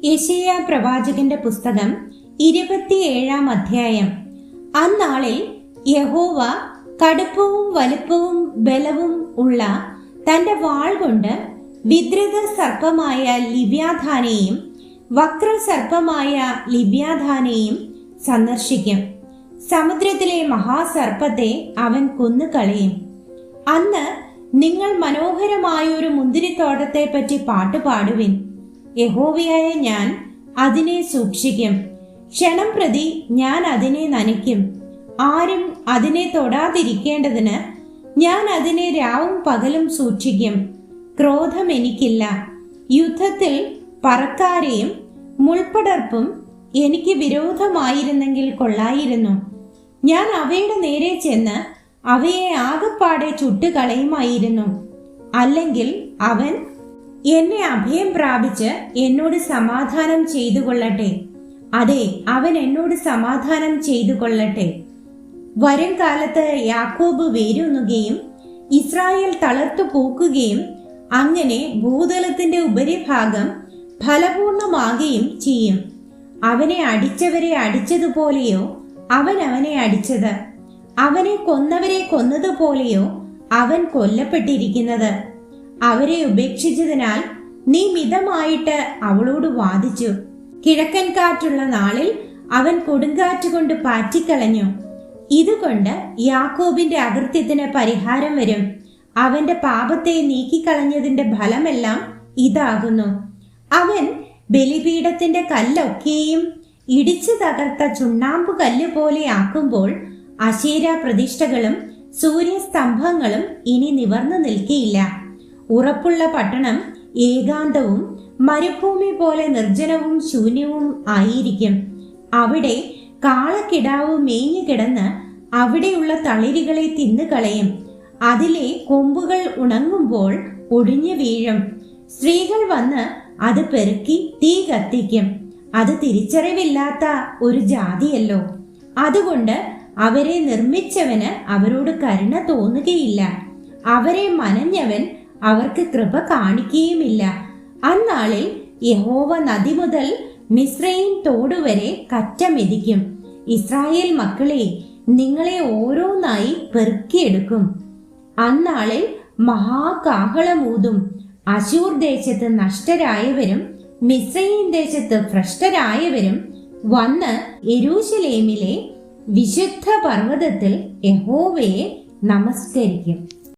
യെശയ്യാ പ്രവാചകന്റെ പുസ്തകം 27-ാം അധ്യായം. അന്നാളിൽ യഹോവ കടുപ്പവും വലുപ്പവും ബലവും ഉള്ള തന്റെ വാൾ കൊണ്ട് വിദ്രുത സർപ്പമായ ലിവ്യാഥാനെയും വക്രസർപ്പമായ ലിവ്യാഥാനെയും സന്ദർശിക്കും. സമുദ്രത്തിലെ മഹാസർപ്പത്തെ അവൻ കൊന്നുകളയും. അന്ന് നിങ്ങൾ മനോഹരമായൊരു മുന്തിരിത്തോട്ടത്തെ പറ്റി പാട്ടുപാടുവിൻ. യഹോവയായ ഞാൻ അതിനെ സൂക്ഷിക്കും. ക്ഷണം പ്രതി ഞാൻ അതിനെ നനയ്ക്കും. ആരും അതിനെ തൊടാതിരിക്കേണ്ടതിന് ഞാൻ അതിനെ രാവും പകലും സൂക്ഷിക്കും. ക്രോധം എനിക്കില്ല. യുദ്ധത്തിൽ പറക്കാരെയും മുൾപ്പടർപ്പും എനിക്ക് വിരോധമായിരുന്നെങ്കിൽ കൊള്ളായിരുന്നു. ഞാൻ അവയുടെ നേരെ ചെന്ന് അവയെ ആകപ്പാടെ ചുട്ടുകളയുമായിരുന്നു. അല്ലെങ്കിൽ അവൻ എന്നെ അഭയം പ്രാപിച്ച് എന്നോട് സമാധാനം ചെയ്തു കൊള്ളട്ടെ. അതെ, അവൻ എന്നോട് സമാധാനം ചെയ്തു കൊള്ളട്ടെ. വരും കാലത്ത് യാക്കോബ് വേരൂന്നുകയും ഇസ്രായേൽ തളർത്തു പൂക്കുകയും അങ്ങനെ ഭൂതലത്തിന്റെ ഉപരിഭാഗം ഫലപൂർണമാകുകയും ചെയ്യും. അവനെ അടിച്ചവരെ അടിച്ചതുപോലെയോ അവൻ അവനെ അടിച്ചത്, അവനെ കൊന്നവരെ കൊന്നതുപോലെയോ അവൻ കൊല്ലപ്പെട്ടിരിക്കുന്നത്. അവരെ ഉപേക്ഷിച്ചതിനാൽ നീ മിതമായിട്ട് അവളോട് വാദിച്ചു. കിഴക്കൻ കാറ്റുള്ള നാളിൽ അവൻ കൊടുങ്കാറ്റ് കൊണ്ട് പാറ്റിക്കളഞ്ഞു. ഇതുകൊണ്ട് യാക്കോബിന്റെ അകൃത്യത്തിന് പരിഹാരം വരും. അവന്റെ പാപത്തെ നീക്കിക്കളഞ്ഞതിന്റെ ഫലമെല്ലാം ഇതാകുന്നു. അവൻ ബലിപീഠത്തിന്റെ കല്ലൊക്കെയും ഇടിച്ചു തകർത്ത ചുണ്ണാമ്പു കല്ല് പോലെ ആക്കുമ്പോൾ അശേര പ്രതിഷ്ഠകളും സൂര്യസ്തംഭങ്ങളും ഇനി നിവർന്നു നിൽക്കയില്ല. ഉറപ്പുള്ള പട്ടണം ഏകാന്തവും മരുഭൂമി പോലെ നിർജ്ജനവും ശൂന്യവും ആയിരിക്കും. അവിടെ കാളക്കിടാവ് മേഞ്ഞു കിടന്ന് അവിടെയുള്ള തളിരുകളെ തിന്നുകളയും. അതിലെ കൊമ്പുകൾ ഉണങ്ങുമ്പോൾ ഒടിഞ്ഞു വീഴും. സ്ത്രീകൾ വന്ന് അത് പെറുക്കി തീ കത്തിക്കും. അത് തിരിച്ചറിവില്ലാത്ത ഒരു ജാതിയല്ലോ. അതുകൊണ്ട് അവരെ നിർമ്മിച്ചവന് അവരോട് കരുണ തോന്നുകയില്ല. അവരെ മനഞ്ഞവൻ അവർക്ക് കൃപ കാണിക്കുകയുമില്ല. അന്നാളിൽ യഹോവ നദി മുതൽ മിസ്രയീം തോടുവരെ കറ്റ മെതിക്കും. ഇസ്രായേൽ മക്കളെ, നിങ്ങളെ ഓരോന്നായി പെറുക്കിയെടുക്കും. അന്നാളിൽ മഹാകാഹളമൂതും. അശൂർ ദേശത്ത് നഷ്ടരായവരും മിസ്രയീം ദേശത്ത് ഭ്രഷ്ടരായവരും വന്ന് യെരൂശലേമിലെ വിശുദ്ധ പർവ്വതത്തിൽ യഹോവയെ നമസ്കരിക്കും.